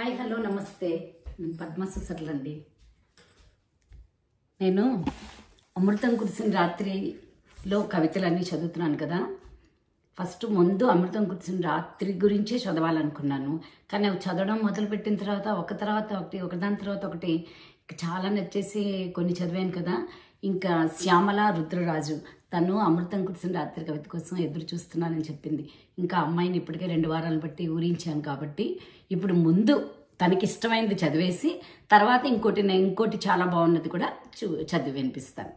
Hi hello నమస్తే. నేను పద్మ సుసర్లండి. నేను అమృతం కురిసిన రాత్రిలో కవితలన్నీ చదువుతున్నాను కదా. ఫస్ట్ ముందు అమృతం కురిసిన రాత్రి గురించే చదవాలనుకున్నాను. కానీ అవి చదవడం మొదలుపెట్టిన తర్వాత ఒకదాని తర్వాత ఒకటి చాలా నచ్చేసి కొన్ని చదివాను కదా. ఇంకా శ్యామల రుద్రరాజు తను అమృతం కురిసిన రాత్రి కవిత కోసం ఎదురు చూస్తున్నానని చెప్పింది. ఇంకా అమ్మాయిని ఇప్పటికే 2 వారాలు బట్టి ఊరించాను కాబట్టి ఇప్పుడు ముందు తనకి ఇష్టమైనది చదివేసి తర్వాత ఇంకోటి చాలా బాగున్నది కూడా చదివి వినిపిస్తాను.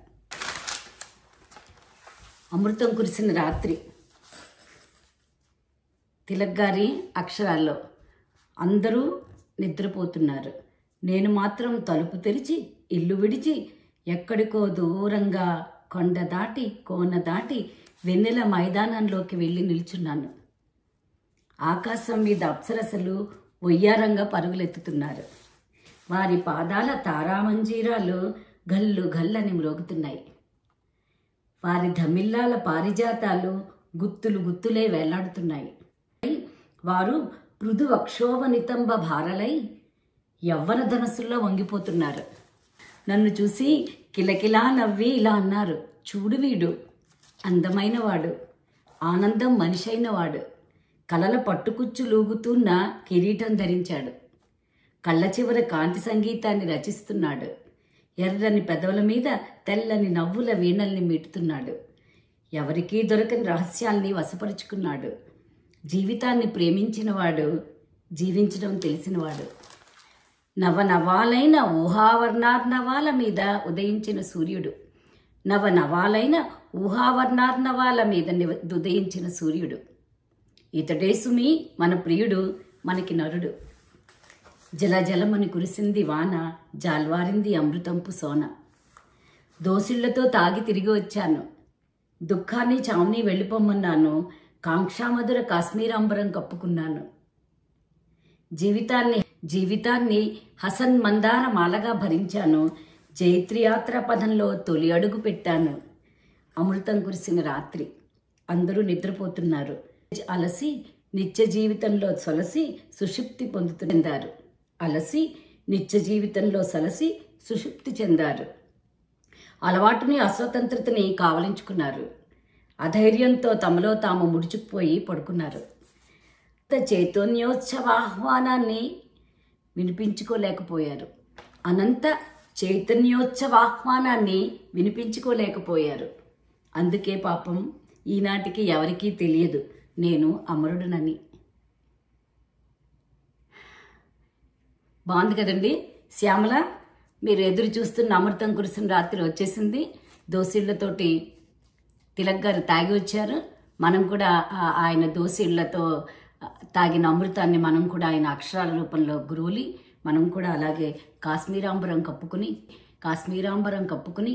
అమృతం కురిసిన రాత్రి. తిలక్ గారి అక్షరాల్లో అందరూ నిద్రపోతున్నారు. నేను మాత్రం తలుపు తెరిచి ఇల్లు విడిచి ఎక్కడికో దూరంగా కొండ దాటి కోన దాటి వెన్నెల మైదానంలోకి వెళ్ళి నిల్చున్నాను. ఆకాశం మీద అప్సరసలు ఒయ్యారంగా పరుగులెత్తుతున్నారు. వారి పాదాల తారామంజీరాలు గల్లు గల్లని మ్రోగుతున్నాయి. వారి ధమిల్లాల పారిజాతాలు గుత్తులే వేలాడుతున్నాయి. వారు మృదు వక్షోభనితంబ భారలై యవ్వన ధనస్సుల్లో వంగిపోతున్నారు. నన్ను చూసి కిలకిలా నవ్వి ఇలా అన్నారు, చూడు వీడు అందమైనవాడు, ఆనందం మనిషైనవాడు, కలల పట్టుకుచ్చులూగుతున్న కిరీటం ధరించాడు, కళ్ళ చివర కాంతి సంగీతాన్ని రచిస్తున్నాడు, ఎర్రని పెదవుల మీద తెల్లని నవ్వుల వీణల్ని మీటుతున్నాడు, ఎవరికీ దొరకని రహస్యాల్ని వశపరుచుకున్నాడు, జీవితాన్ని ప్రేమించినవాడు, జీవించడం తెలిసినవాడు, నవనవాలైన ఊహావర్ణార్ణవాల మీద ఉదయించిన సూర్యుడు, నవనవాలైన ఊహావర్ణార్ణవాల మీద ఉదయించిన సూర్యుడు, ఇతడే సుమి మన ప్రియుడు, మనకి నరుడు. జలజలమని కురిసింది వాన, జాల్వారింది అమృతంపు సోన. దోసిళ్లతో తాగి తిరిగి వచ్చాను, దుఃఖాన్ని చావుని వెళ్ళిపోమన్నాను, కాంక్షామధుర కాశ్మీరాంబరం కప్పుకున్నాను. జీవితాన్ని హసన్ మందార మాలగా భరించాను, జైత్రయాత్ర పదంలో తొలి అడుగు పెట్టాను. అమృతం కురిసిన రాత్రి. అందరూ నిద్రపోతున్నారు. అలసి నిత్య జీవితంలో సొలసి సుషుప్తి పొందుతున్నారు. అలసి నిత్య జీవితంలో సలసి సుషుప్తి చెందారు. అలవాటుని అస్వతంత్రతని కావలించుకున్నారు. అధైర్యంతో తమలో తాము ముడుచుకుపోయి పడుకున్నారు. చైతన్యోత్సవాహ్వానాన్ని వినిపించుకోలేకపోయారు. అనంత చైతన్యోత్సవాహ్వానాన్ని వినిపించుకోలేకపోయారు. అందుకే పాపం ఈనాటికి ఎవరికీ తెలియదు నేను అమరుడునని. బాగుంది కదండి. శ్యామల, మీరు ఎదురు చూస్తున్న అమృతం కురిసిన రాత్రి వచ్చేసింది. దోసిళ్లతోటి తిలక్ గారు తాగి వచ్చారు. మనం కూడా ఆయన దోసిళ్లతో తాగిన అమృతాన్ని మనం కూడా ఆయన అక్షరాల రూపంలో గ్రోలి మనం కూడా అలాగే కాశ్మీరాంబరం కప్పుకుని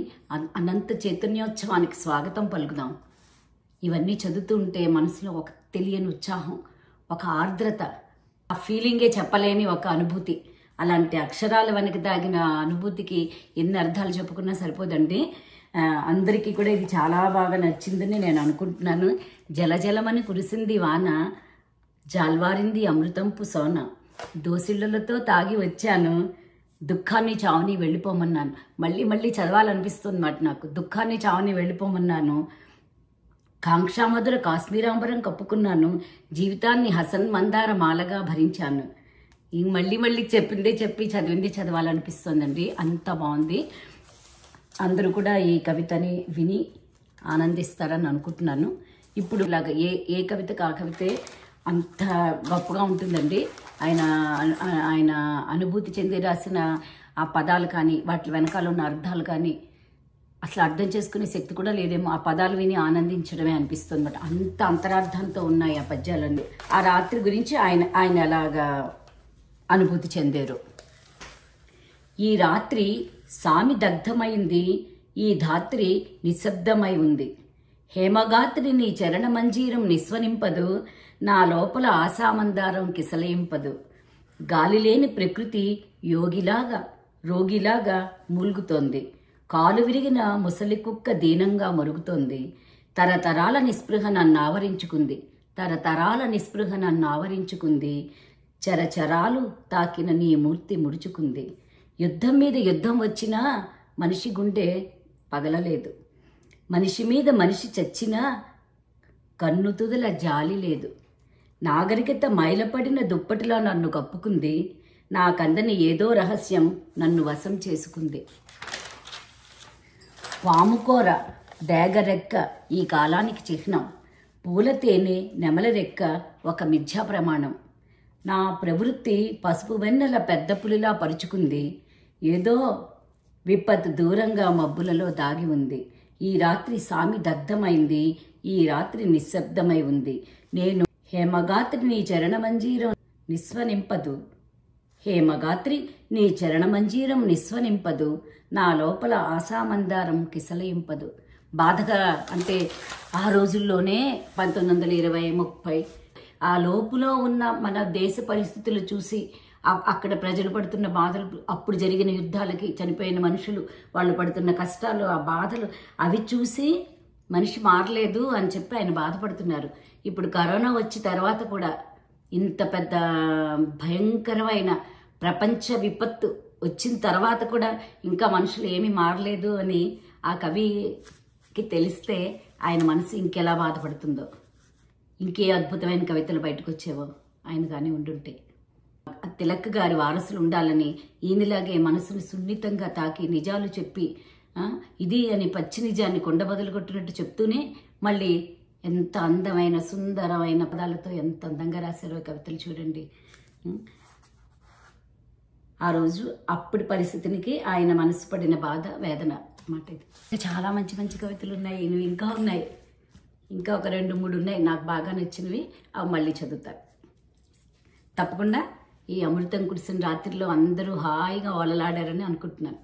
అనంత చైతన్యోత్సవానికి స్వాగతం పలుకుదాం. ఇవన్నీ చదువుతూ ఉంటే మనసులో ఒక తెలియని ఉత్సాహం, ఒక ఆర్ద్రత, ఆ ఫీలింగే చెప్పలేని ఒక అనుభూతి. అలాంటి అక్షరాల వెనక దాగిన అనుభూతికి ఎన్ని అర్థాలు చెప్పుకున్నా సరిపోదండి. అందరికీ కూడా ఇది చాలా బాగా నచ్చిందని నేను అనుకుంటున్నాను. జలజలమని కురిసింది వాన, జాల్వారింది అమృతంపు సోన. దోసిళ్లతో తాగి వచ్చాను, దుఃఖాన్ని చావుని వెళ్ళిపోమన్నాను. మళ్ళీ చదవాలనిపిస్తుంది మాట నాకు. దుఃఖాన్ని చావుని వెళ్ళిపోమన్నాను, కాంక్షామధుర కాశ్మీరాంబరం కప్పుకున్నాను, జీవితాన్ని హసన్ మందార మాలగా భరించాను. ఈ మళ్ళీ చదివింది చదవాలనిపిస్తుందండి. అంత బాగుంది. అందరూ కూడా ఈ కవితని విని ఆనందిస్తారని అనుకుంటున్నాను. ఇప్పుడు ఇలాగ ఏ కవితకు ఆ కవితే అంత గొప్పగా ఉంటుందండి. ఆయన అనుభూతి చెంది రాసిన ఆ పదాలు కానీ వాటి వెనకాల ఉన్న అర్థాలు కానీ అసలు అర్థం చేసుకునే శక్తి కూడా లేదేమో. ఆ పదాలు విని ఆనందించడమే అనిపిస్తుంది అన్నమాట. అంత అంతరార్థంతో ఉన్నాయి ఆ పద్యాలన్నీ. ఆ రాత్రి గురించి ఆయన అలాగా అనుభూతి చెందారు. ఈ రాత్రి సామి దగ్ధమైంది, ఈ ధాత్రి నిశ్శబ్దమై ఉంది. హేమగాత్రి నీ చరణ మంజీరం నిస్వనింపదు, నా లోపల ఆశామందారం కిసలయింపదు. గాలిలేని ప్రకృతి రోగిలాగా మూలుగుతోంది. కాలు విరిగిన ముసలి కుక్క దీనంగా మరుగుతోంది. తరతరాల నిస్పృహ నన్ను ఆవరించుకుంది. చరచరాలు తాకిన నీ మూర్తి ముడుచుకుంది. యుద్ధం మీద యుద్ధం వచ్చినా మనిషి గుండె పగలలేదు. మనిషి మీద మనిషి చచ్చినా కన్నుతుదల జాలి లేదు. నాగరికత మైలపడిన దుప్పటిలా నన్ను కప్పుకుంది. నాకందని ఏదో రహస్యం నన్ను వశం చేసుకుంది. పాముకోర డేగరెక్క ఈ కాలానికి చిహ్నం. పూల తేనె నెమల రెక్క ఒక మిథ్యా ప్రమాణం. నా ప్రవృత్తి పసుపు వెన్నెల పెద్ద పులిలా పరుచుకుంది. ఏదో విపత్తు దూరంగా మబ్బులలో దాగి ఉంది. ఈ రాత్రి సామి దగ్ధమైంది. ఈ రాత్రి నిశ్శబ్దమై ఉంది. నేను హేమగాత్రి నీ చరణమంజీరం నిస్వనింపదు. హేమగాత్రి నీ చరణమంజీరం నిస్వనింపదు. నా లోపల ఆశామందారం కిసలయింపదు. బాధగా అంటే ఆ రోజుల్లోనే 1920-30 ఆ లోపులో ఉన్న మన దేశ పరిస్థితులు చూసి అక్కడ ప్రజలు పడుతున్న బాధలు, అప్పుడు జరిగిన యుద్ధాలకి చనిపోయిన మనుషులు వాళ్ళు పడుతున్న కష్టాలు, ఆ బాధలు అవి చూసి మనిషి మారలేదు అని చెప్పి ఆయన బాధపడుతున్నారు. ఇప్పుడు కరోనా వచ్చి తర్వాత కూడా ఇంత పెద్ద భయంకరమైన ప్రపంచ విపత్తు వచ్చిన తర్వాత కూడా ఇంకా మనుషులు ఏమీ మారలేదు అని ఆ కవికి తెలిస్తే ఆయన మనసు ఇంకెలా బాధపడుతుందో, ఇంకే అద్భుతమైన కవితలు బయటకు వచ్చేవో ఆయన కానీ ఉండుంటే. తిలక్ గారి వారసులు ఉండాలని ఈయనలాగే మనసును సున్నితంగా తాకి నిజాలు చెప్పి ఇది అని పచ్చి నిజాన్ని కొండ బదులు కొట్టినట్టు చెప్తూనే మళ్ళీ ఎంత అందమైన సుందరమైన పదాలతో ఎంత అందంగా రాశారో కవితలు చూడండి. ఆ రోజు అప్పటి పరిస్థితికి ఆయన మనసు పడిన బాధ, వేదన మాట ఇది. చాలా మంచి మంచి కవితలు ఉన్నాయి, ఇవి ఇంకా ఉన్నాయి, ఇంకా ఒక 2-3 ఉన్నాయి నాకు బాగా నచ్చినవి. అవి మళ్ళీ చదువుతారు తప్పకుండా. ఈ అమృతం కురిసిన రాత్రిలో అందరూ హాయిగా ఓలలాడారని అనుకుంటున్నాను.